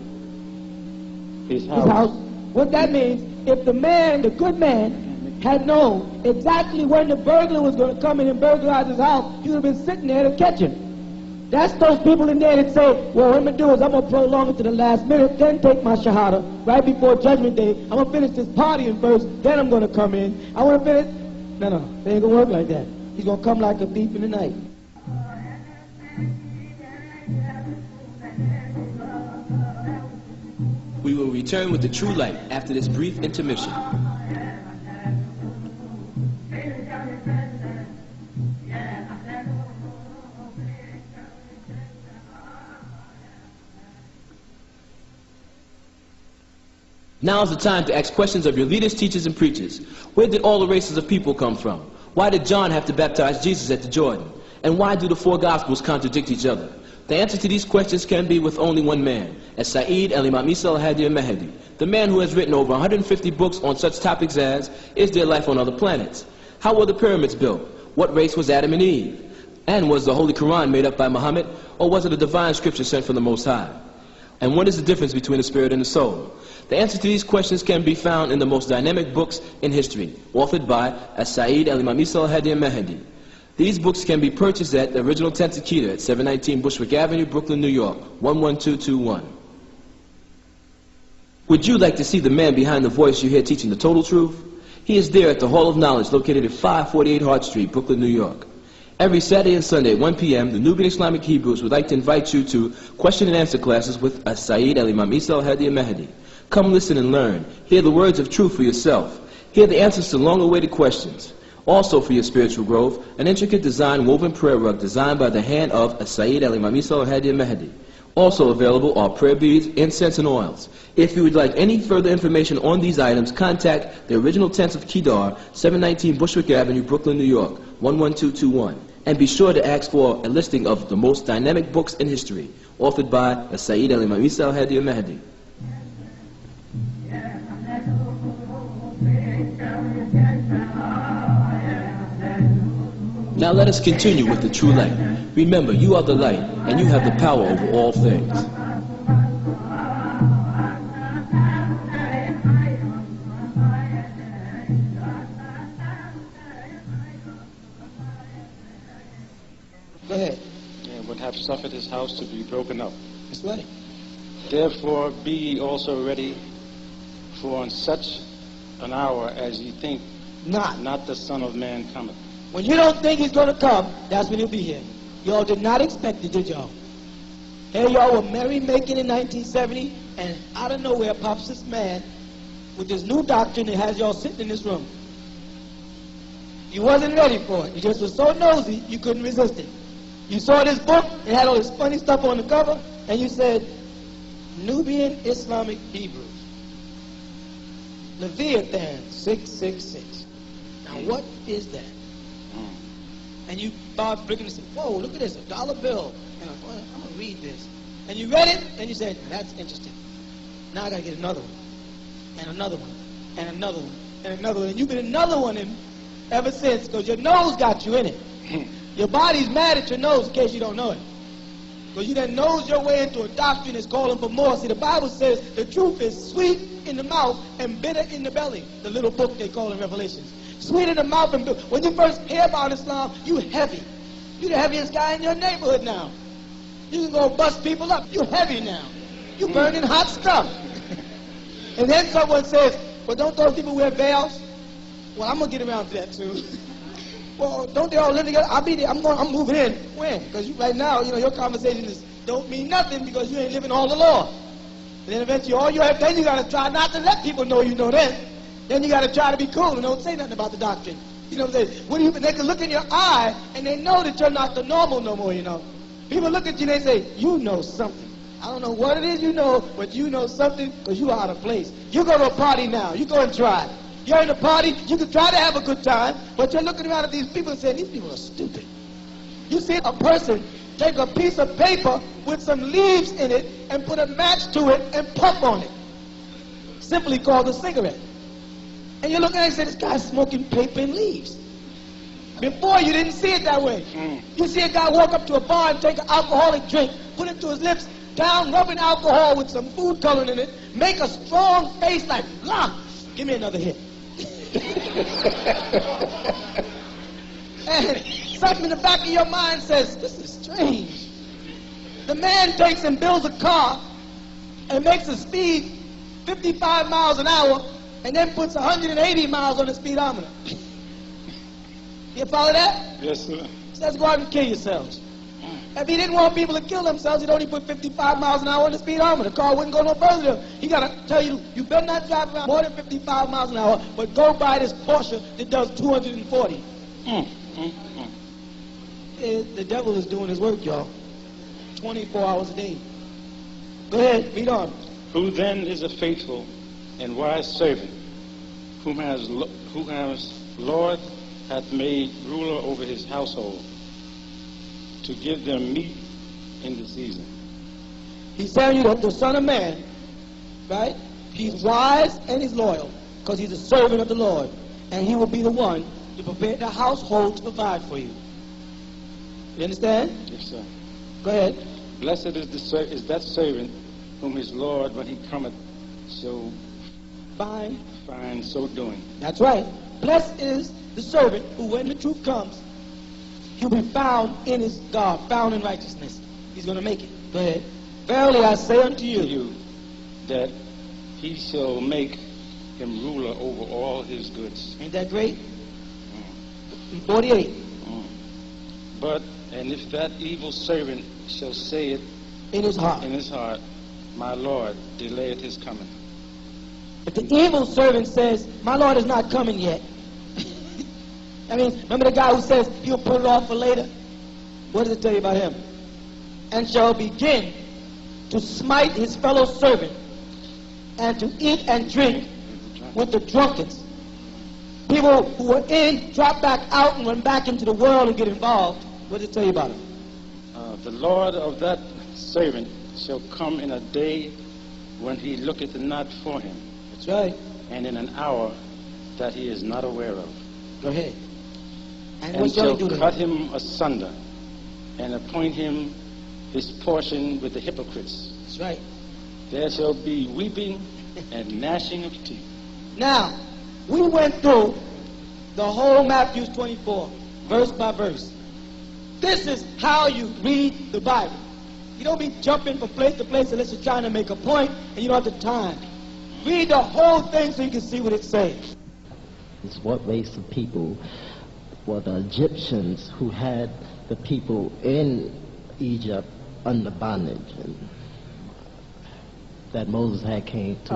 his house. What that means, if the man, the good man, had known exactly when the burglar was going to come in and burglarize his house, he would have been sitting there to catch him. That's those people in there that say, well, what I'm going to do is I'm going to prolong it to the last minute, then take my shahada right before Judgment Day. I'm going to finish this partying first, then I'm going to come in. I want to finish. No, they ain't going to work like that. He's going to come like a thief in the night. We will return with the true light after this brief intermission. Now is the time to ask questions of your leaders, teachers, and preachers. Where did all the races of people come from? Why did John have to baptize Jesus at the Jordan? And why do the four Gospels contradict each other? The answer to these questions can be with only one man, As-Sa'id al-Imam Isa al-Hadi al-Mahdi, the man who has written over 150 books on such topics as, is there life on other planets? How were the pyramids built? What race was Adam and Eve? And was the Holy Quran made up by Muhammad, or was it a divine scripture sent from the Most High? And what is the difference between the spirit and the soul? The answer to these questions can be found in the most dynamic books in history, authored by As-Sa'id al-Imam Isa al-Hadi al-Mahdi. These books can be purchased at the original Tensakita at 719 Bushwick Avenue, Brooklyn, New York, 11221. Would you like to see the man behind the voice you hear teaching the total truth? He is there at the Hall of Knowledge located at 548 Hart Street, Brooklyn, New York. Every Saturday and Sunday at 1 p.m., the Nubian Islamic Hebrews would like to invite you to question and answer classes with As-Sa'id al-Imam Isa al-Hadi al-Mahdi. Come listen and learn. Hear the words of truth for yourself. Hear the answers to long-awaited questions. Also for your spiritual growth, an intricate design woven prayer rug designed by the hand of As-Sa'id al-Imam Isa al-Hadi al-Mahdi. Also available are prayer beads, incense, and oils. If you would like any further information on these items, contact the original Tents of Kedar, 719 Bushwick Avenue, Brooklyn, New York, 11221. And be sure to ask for a listing of the most dynamic books in history, authored by As-Sa'id al-Imam Isa al-Hadi al-Mahdi. Now let us continue with the true light. Remember, you are the light, and you have the power over all things. Go ahead. And would have suffered his house to be broken up. That's right. Therefore be ye also ready, for in such an hour as ye think not the Son of Man cometh. When you don't think he's going to come, that's when he'll be here. Y'all did not expect it, did y'all? Here y'all were merry-making in 1970, and out of nowhere pops this man with this new doctrine that has y'all sitting in this room. You wasn't ready for it. You just was so nosy, you couldn't resist it. You saw this book, it had all this funny stuff on the cover, and you said, Nubian Islamic Hebrews. Leviathan 666. Now what is that? And you start freaking and say, whoa, look at this, $1 bill. And I'm going to read this. And you read it, and you said, that's interesting. Now I got to get another one. And another one. And another one. And another one. And you've been another one in ever since, because your nose got you in it. Your body's mad at your nose in case you don't know it. Because you done nosed your way into a doctrine that's calling for more. See, the Bible says the truth is sweet in the mouth and bitter in the belly. The little book they call in Revelations. Sweet in the mouth and bitter. When you first hear about Islam, you heavy. You the heaviest guy in your neighborhood now. You can go bust people up. You heavy now. You burning hot stuff. And then someone says, well, don't those people wear veils? Well, I'm going to get around to that too. Well, don't they all live together? I'll be there. I'm moving in. When? Because right now, your conversation don't mean nothing because you ain't living all the law. And then eventually, then you got to try not to let people know you know that. Then you got to try to be cool and don't say nothing about the doctrine. You know what I'm saying? They can look in your eye and they know that you're not the normal no more, People look at you and they say, you know something. I don't know what it is you know, but you know something because you are out of place. You go to a party now. You go and try. You're in a party. You can try to have a good time, but you're looking around at these people and saying, these people are stupid. You see a person take a piece of paper with some leaves in it and put a match to it and puff on it. simply called a cigarette. And you look at it and say, this guy's smoking paper and leaves. Before, you didn't see it that way. You see a guy walk up to a bar and take an alcoholic drink, put it to his lips, down, rubbing alcohol with some food coloring in it, make a strong face like, blah, give me another hit. And something in the back of your mind says, this is strange. The man takes and builds a car and makes a speed 55 miles an hour and then puts 180 miles on the speedometer. You follow that? Yes, sir. Says go out and kill yourselves. If he didn't want people to kill themselves, he'd only put 55 miles an hour on the speedometer. The car wouldn't go no further. He got to tell you, you better not drive around more than 55 miles an hour, but go buy this Porsche that does 240. The devil is doing his work, y'all. 24 hours a day. Go ahead, read on. Who then is a faithful and wise servant, whom has Lord hath made ruler over his household, to give them meat in the season. He's telling you that the Son of Man, right? He's wise and he's loyal, because he's a servant of the Lord, and he will be the one to prepare the household to provide for you. You understand? Yes, sir. Go ahead. Blessed is that servant whom his Lord, when he cometh, shall find so doing. That's right. Blessed is the servant who, when the truth comes, he'll be found in his God, found in righteousness. He's going to make it. Go ahead. Verily I say unto you, that he shall make him ruler over all his goods. Ain't that great? 48. But, and if that evil servant shall say it in his heart, my Lord delayeth his coming. If the evil servant says, my Lord is not coming yet. I mean, remember the guy who says he'll put it off for later? What does it tell you about him? And shall begin to smite his fellow servant, and to eat and drink with the drunkards. People who were in, drop back out and run back into the world and get involved. What does it tell you about him? The Lord of that servant shall come in a day when he looketh not for him. That's right. And in an hour that he is not aware of. Go ahead. And shall cut him asunder, and appoint him his portion with the hypocrites. That's right. There shall be weeping and gnashing of teeth. Now, we went through the whole Matthew 24, verse by verse. This is how you read the Bible. You don't be jumping from place to place unless you're trying to make a point and you don't have the time. Read the whole thing so you can see what it says. It's what race of people were the Egyptians who had the people in Egypt under bondage, and that Moses had came to.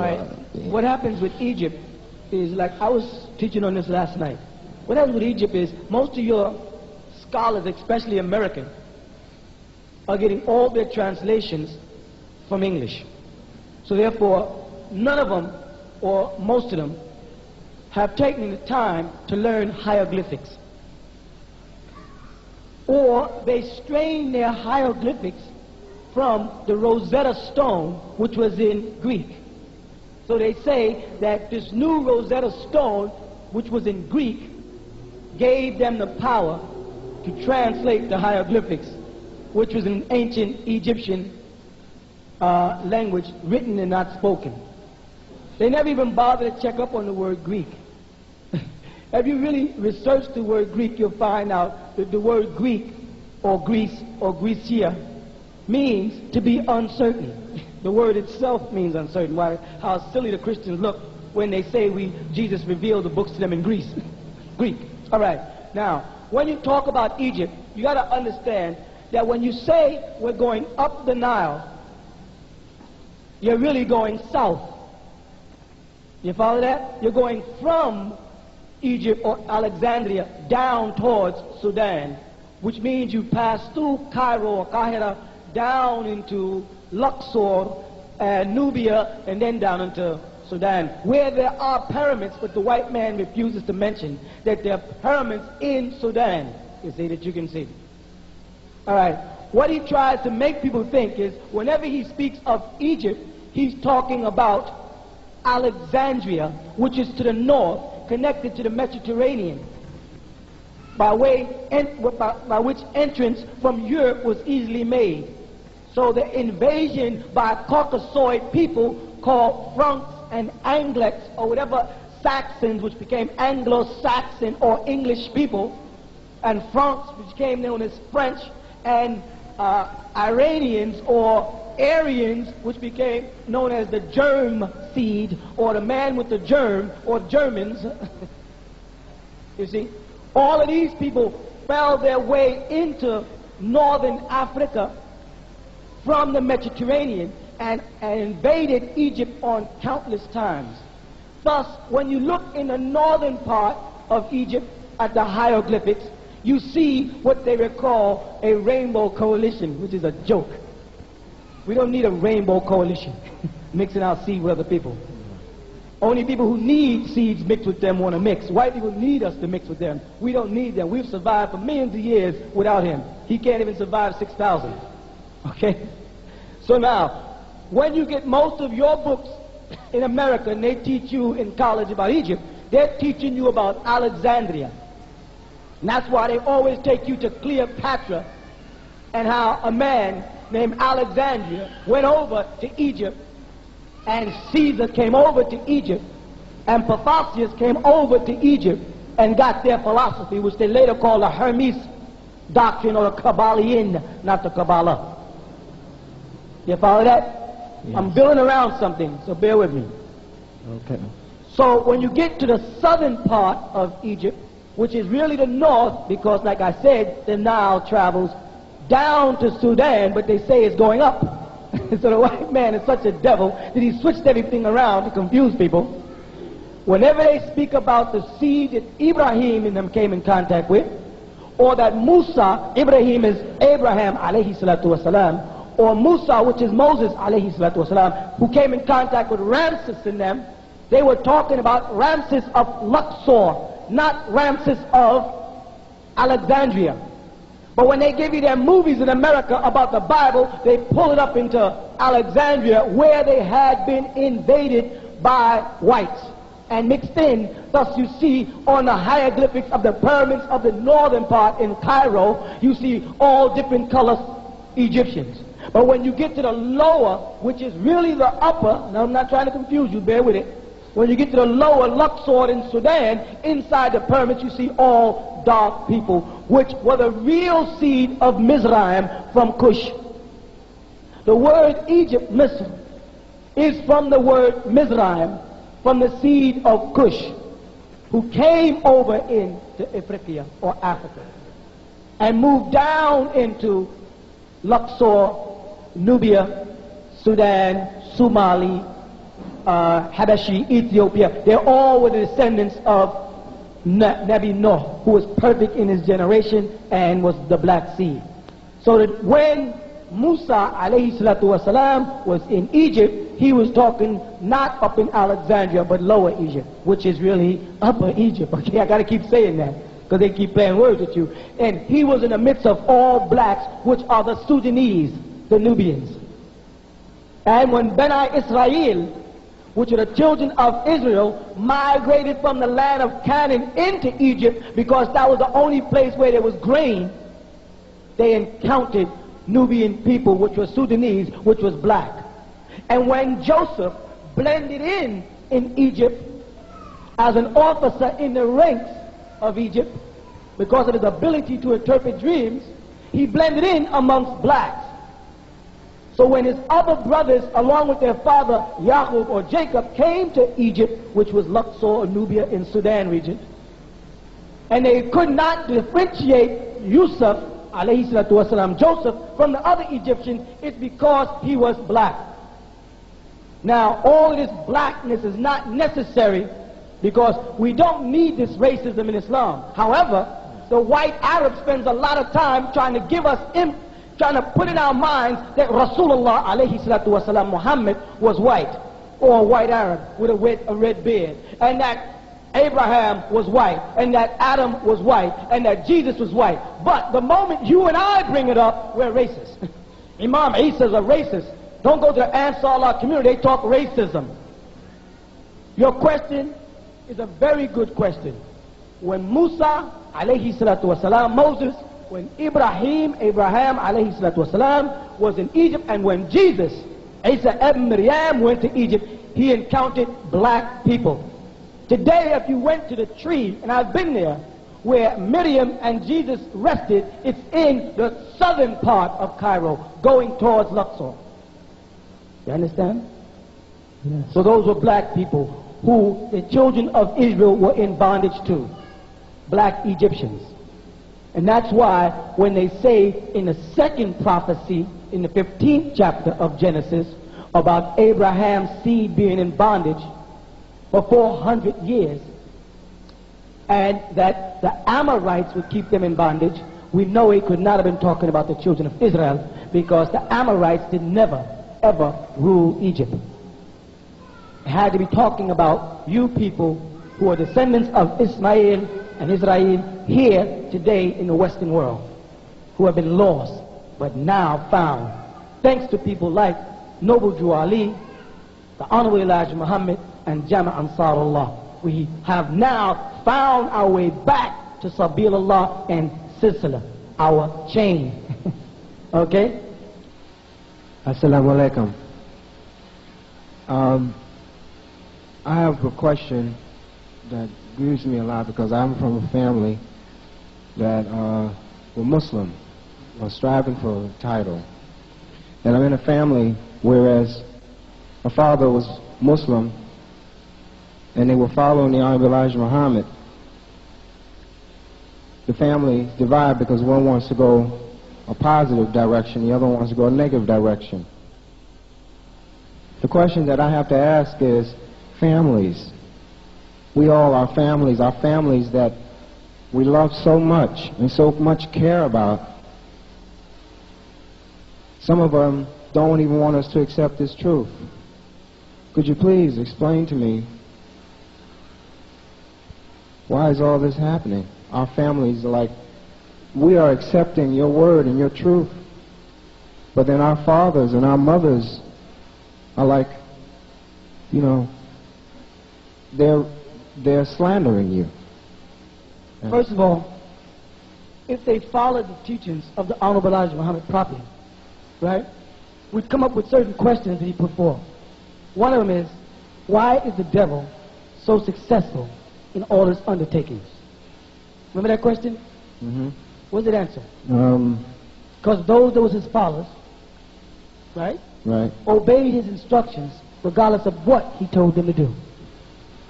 What happens with Egypt is, like I was teaching on this last night. What happens with Egypt is most of your scholars, especially American, are getting all their translations from English. So therefore, none of them, or most of them, have taken the time to learn hieroglyphics. Or they strain their hieroglyphics from the Rosetta Stone, which was in Greek. So they say that this new Rosetta Stone, which was in Greek, gave them the power to translate the hieroglyphics, which was an ancient Egyptian language, written and not spoken. They never even bothered to check up on the word Greek. If you really research the word Greek, you'll find out that the word Greek, or Greece, or Grecia, means to be uncertain. The word itself means uncertain. Why? How silly the Christians look when they say Jesus revealed the books to them in Greece. Greek. All right. Now, when you talk about Egypt, you got to understand that when you say we're going up the Nile, you're really going south. You follow that? You're going from Egypt or Alexandria down towards Sudan, which means you pass through Cairo or Kahira down into Luxor and Nubia and then down into Sudan, where there are pyramids, but the white man refuses to mention that there are pyramids in Sudan. You see that you can see. All right. What he tries to make people think is whenever he speaks of Egypt, he's talking about Alexandria, which is to the north, connected to the Mediterranean, by which entrance from Europe was easily made. So the invasion by Caucasoid people called Franks and Angles, or whatever, Saxons, which became Anglo-Saxon or English people, and Franks, which became known as French, and Iranians or Aryans, which became known as the germ seed, or the man with the germ, or Germans. You see, all of these people fell their way into northern Africa from the Mediterranean and invaded Egypt on countless times. Thus, when you look in the northern part of Egypt at the hieroglyphics, you see what they would call a rainbow coalition, which is a joke. We don't need a rainbow coalition mixing our seed with other people. Only people who need seeds mixed with them want to mix. White people need us to mix with them. We don't need them. We've survived for millions of years without him. He can't even survive 6,000. Okay? So now, when you get most of your books in America and they teach you in college about Egypt, they're teaching you about Alexandria. And that's why they always take you to Cleopatra and how a man named Alexandria went over to Egypt, and Caesar came over to Egypt, and Pythagoras came over to Egypt and got their philosophy, which they later called the Hermes doctrine, or the Kabbalion, not the Kabbalah. You follow that? Yes. I'm building around something, so bear with me. Okay. So when you get to the southern part of Egypt, which is really the north, because like I said, the Nile travels down to Sudan, but they say it's going up. So the white man is such a devil that he switched everything around to confuse people. Whenever they speak about the seed that Ibrahim and them came in contact with, or that Musa, Ibrahim is Abraham alayhi salatu wasalam, or Musa, which is Moses alayhi salatu wasalam, who came in contact with Ramses and them, they were talking about Ramses of Luxor, not Ramses of Alexandria. But when they give you their movies in America about the Bible, they pull it up into Alexandria, where they had been invaded by whites and mixed in. Thus you see on the hieroglyphics of the pyramids of the northern part in Cairo, you see all different colors Egyptians. But when you get to the lower, which is really the upper, now I'm not trying to confuse you, bear with it. When you get to the lower Luxor in Sudan, inside the pyramids you see all dark people, which were the real seed of Mizraim from Cush. The word Egypt, Misr, is from the word Mizraim, from the seed of Cush, who came over into Africa or Africa and moved down into Luxor, Nubia, Sudan, Somali, Habashi, Ethiopia. They all were the descendants of Nabi Noah, who was perfect in his generation and was the black seed. So that when Musa alayhi salatu wasalam was in Egypt, he was talking not up in Alexandria but lower Egypt, which is really upper Egypt. Okay, I got to keep saying that because they keep playing words with you. And he was in the midst of all blacks, which are the Sudanese, the Nubians. And when Bani Israel, which are the children of Israel, migrated from the land of Canaan into Egypt, because that was the only place where there was grain, they encountered Nubian people, which were Sudanese, which was black. And when Joseph blended in Egypt as an officer in the ranks of Egypt, because of his ability to interpret dreams, he blended in amongst blacks. So when his other brothers, along with their father Yaqub or Jacob, came to Egypt, which was Luxor or Nubia in Sudan region, and they could not differentiate Yusuf, alayhi salatu wasalam, Joseph, from the other Egyptians, it's because he was black. Now, all of this blackness is not necessary, because we don't need this racism in Islam. However, the white Arab spends a lot of time trying to give us trying to put in our minds that Rasulullah alayhi salatu wasalam, Muhammad, was white, or a white Arab with a red beard, and that Abraham was white, and that Adam was white, and that Jesus was white. But the moment you and I bring it up, we're racist. Imam Isa is a racist. Don't go to the Ansar Allah community, they talk racism. Your question is a very good question. When Musa, alayhi salatu wasalam, Moses, when Abraham, alayhi salatu wasalam, was in Egypt, and when Jesus, Isa ibn Maryam, went to Egypt, he encountered black people. Today, if you went to the tree, and I've been there, where Miriam and Jesus rested, it's in the southern part of Cairo, going towards Luxor. You understand? Yes. So those were black people who the children of Israel were in bondage to. Black Egyptians. And that's why when they say in the second prophecy, in the 15th chapter of Genesis, about Abraham's seed being in bondage for 400 years, and that the Amorites would keep them in bondage, we know he could not have been talking about the children of Israel, because the Amorites did never, ever rule Egypt. It had to be talking about you people who are descendants of Ismail and Israel here today in the Western world, who have been lost but now found, thanks to people like Noble Drew Ali, the Honorable Elijah Muhammad, and Jama Ansarullah. We have now found our way back to Sabil Allah and Silsila, our chain. Okay? Assalamu alaikum. I have a question that grieves me a lot, because I'm from a family that were Muslim, were striving for a title. And I'm in a family whereas my father was Muslim and they were following the Honorable Elijah Muhammad. The family divided because one wants to go a positive direction, the other wants to go a negative direction. The question that I have to ask is, families. We all are families that we love so much and so much care about. Some of them don't even want us to accept this truth. Could you please explain to me, why is all this happening? Our families are like, we are accepting your word and your truth, but then our fathers and our mothers are like, you know, they're slandering you. First of all, if they followed the teachings of the Honorable Elijah Muhammad properly, right, we'd come up with certain questions that he put forth. One of them is, why is the devil so successful in all his undertakings? Remember that question? Mm-hmm. What's the answer? Because those that was his followers, right, obeyed his instructions regardless of what he told them to do.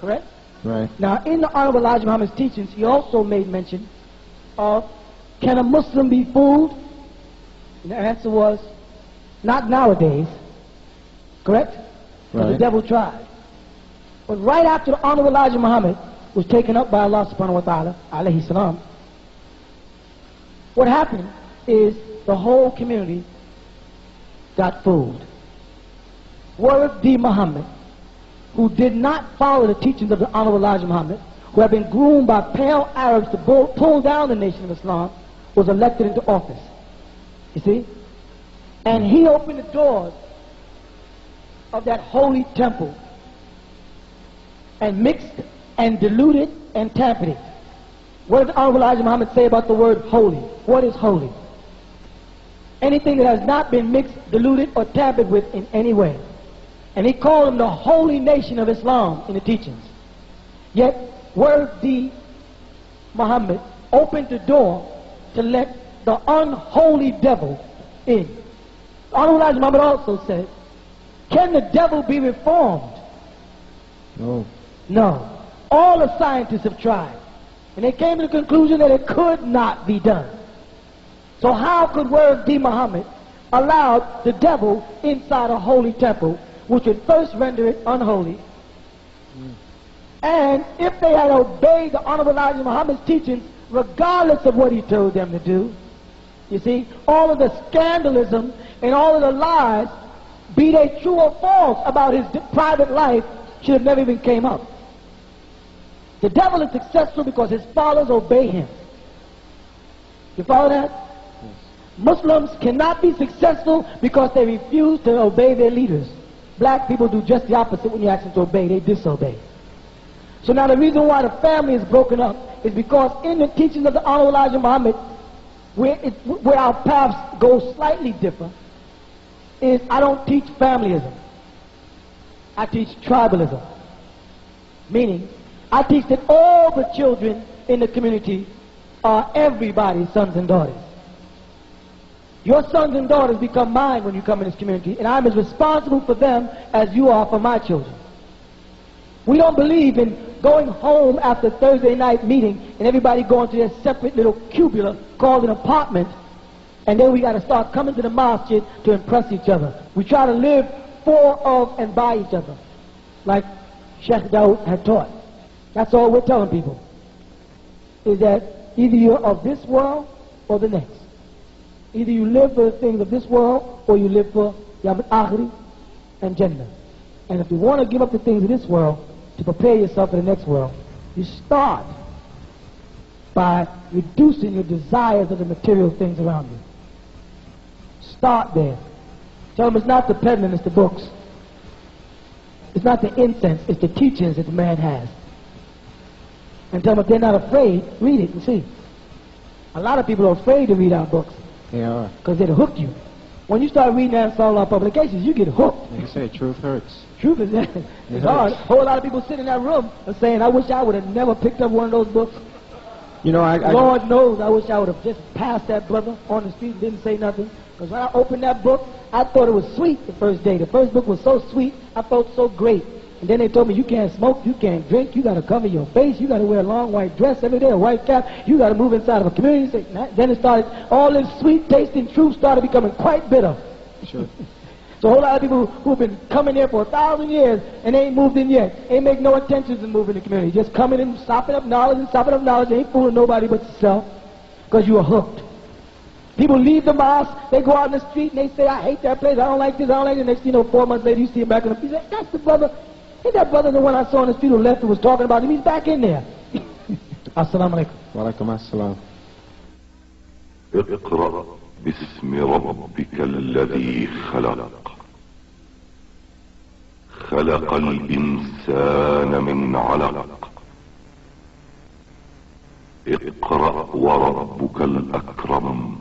Correct? Right. Now, in the Honorable Elijah Muhammad's teachings, he also made mention of, can a Muslim be fooled? And the answer was, not nowadays. Correct? Because the devil tried. But right after the Honorable Elijah Muhammad was taken up by Allah subhanahu wa ta'ala, alayhi salam, what happened is the whole community got fooled. Word D. Muhammad, who did not follow the teachings of the Honorable Elijah Muhammad, who had been groomed by pale Arabs to pull down the nation of Islam, was elected into office. You see? And he opened the doors of that holy temple and mixed and diluted and tampered it. What does Honorable Elijah Muhammad say about the word holy? What is holy? Anything that has not been mixed, diluted, or tampered with in any way. And he called them the holy nation of Islam in the teachings. Yet, Word D. Muhammad opened the door to let the unholy devil in. Honorable Elijah Muhammad also said, can the devil be reformed? No. No. All the scientists have tried. And they came to the conclusion that it could not be done. So how could Word D. Muhammad allow the devil inside a holy temple, which would first render it unholy? And if they had obeyed the Honorable Elijah Muhammad's teachings, regardless of what he told them to do, you see, all of the scandalism and all of the lies, be they true or false about his private life, should have never even came up. The devil is successful because his followers obey him. You follow that? Yes. Muslims cannot be successful because they refuse to obey their leaders. Black people do just the opposite when you ask them to obey. They disobey. So now the reason why the family is broken up is because in the teachings of the Honorable Elijah Muhammad, where our paths go slightly different, is I don't teach familyism. I teach tribalism. Meaning, I teach that all the children in the community are everybody's sons and daughters. Your sons and daughters become mine when you come in this community, and I'm as responsible for them as you are for my children. We don't believe in going home after Thursday night meeting and everybody going to their separate little cubular called an apartment, and then we got to start coming to the masjid to impress each other. We try to live for, of, and by each other, like Sheikh Dawood had taught. That's all we're telling people, is that either you're of this world or the next. Either you live for the things of this world or you live for Yawm al-Akhir and Jannah. And if you want to give up the things of this world to prepare yourself for the next world, you start by reducing your desires of the material things around you. Start there. Tell them it's not the peddling, it's the books. It's not the incense, it's the teachings that the man has. And tell them if they're not afraid, read it and see. A lot of people are afraid to read our books. They are. Because they'll hook you. When you start reading that in all our publications, you get hooked. They say truth hurts. Truth is it's hard. A whole lot of people sitting in that room are saying, I wish I would have never picked up one of those books. You know, Lord knows I wish I would have just passed that brother on the street and didn't say nothing. Because when I opened that book, I thought it was sweet the first day. The first book was so sweet, I felt so great. And then they told me, you can't smoke, you can't drink, you got to cover your face, you got to wear a long white dress every day, a white cap, you got to move inside of a community. Then it started, all this sweet tasting truth started becoming quite bitter. Sure. So a whole lot of people who've been coming here for 1,000 years and ain't moved in yet, ain't make no intentions of moving the community, just coming in, sopping up knowledge, ain't fooling nobody but yourself, because you are hooked. People leave the mosque, they go out in the street and they say, I hate that place, I don't like this, I don't like it. Next thing you know, 4 months later, you see him back in the street. That's the brother. Ain't that brother the one I saw on the street who left and was talking about him? He's back in there. Assalamu alaikum. Wa alaikum assalam. اقرأ باسم ربك الذي خلق خلق الإنسان من علق اقرأ وربك الأكرم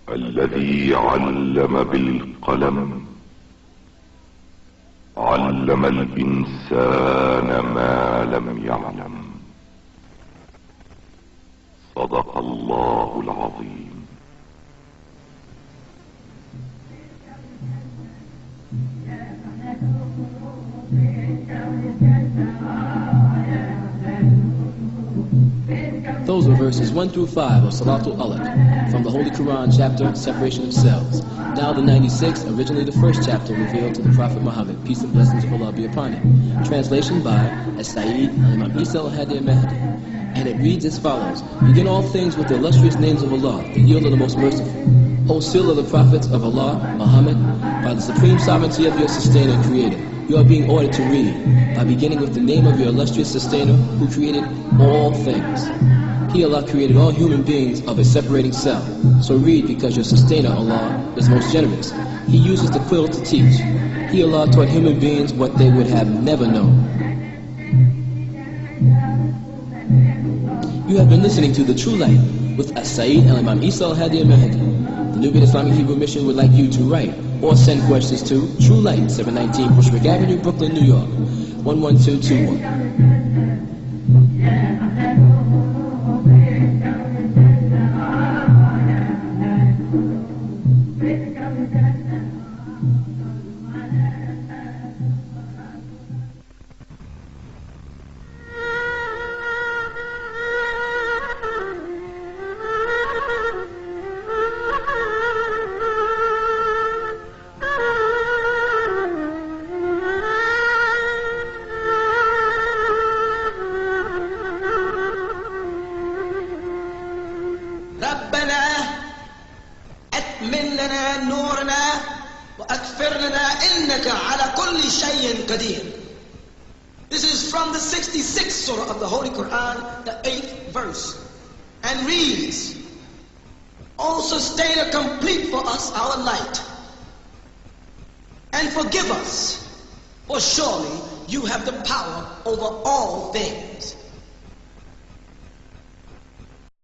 الذي علم بالقلم علم الإنسان ما لم يعلم صدق الله العظيم. Those were verses 1 through 5 of Salatul Alaq from the Holy Quran chapter, Separation of Cells. Now the 96, originally the first chapter revealed to the Prophet Muhammad, peace and blessings of Allah be upon him. Translation by As-Sayyid Imam Isa al-Hadi al-Mahdi. And it reads as follows: Begin all things with the illustrious names of Allah, the yield of the most merciful. O seal of the prophets of Allah, Muhammad, by the supreme sovereignty of your sustainer and creator, you are being ordered to read, by beginning with the name of your illustrious sustainer who created all things. He, Allah, created all human beings of a separating cell. So read, because your sustainer, Allah, is most generous. He uses the quill to teach. He, Allah, taught human beings what they would have never known. You have been listening to The True Light with As-Sayyid Imam Isa al-Hadi al-Mahdi. The Nuwaubian Islamic Hebrew Mission would like you to write or send questions to True Light, 719 Bushwick Avenue, Brooklyn, New York, 11221. This is from the 66th surah of the Holy Quran, the 8th verse, and reads, O Sustainer, complete for us our light, and forgive us For surely you have the power over all things,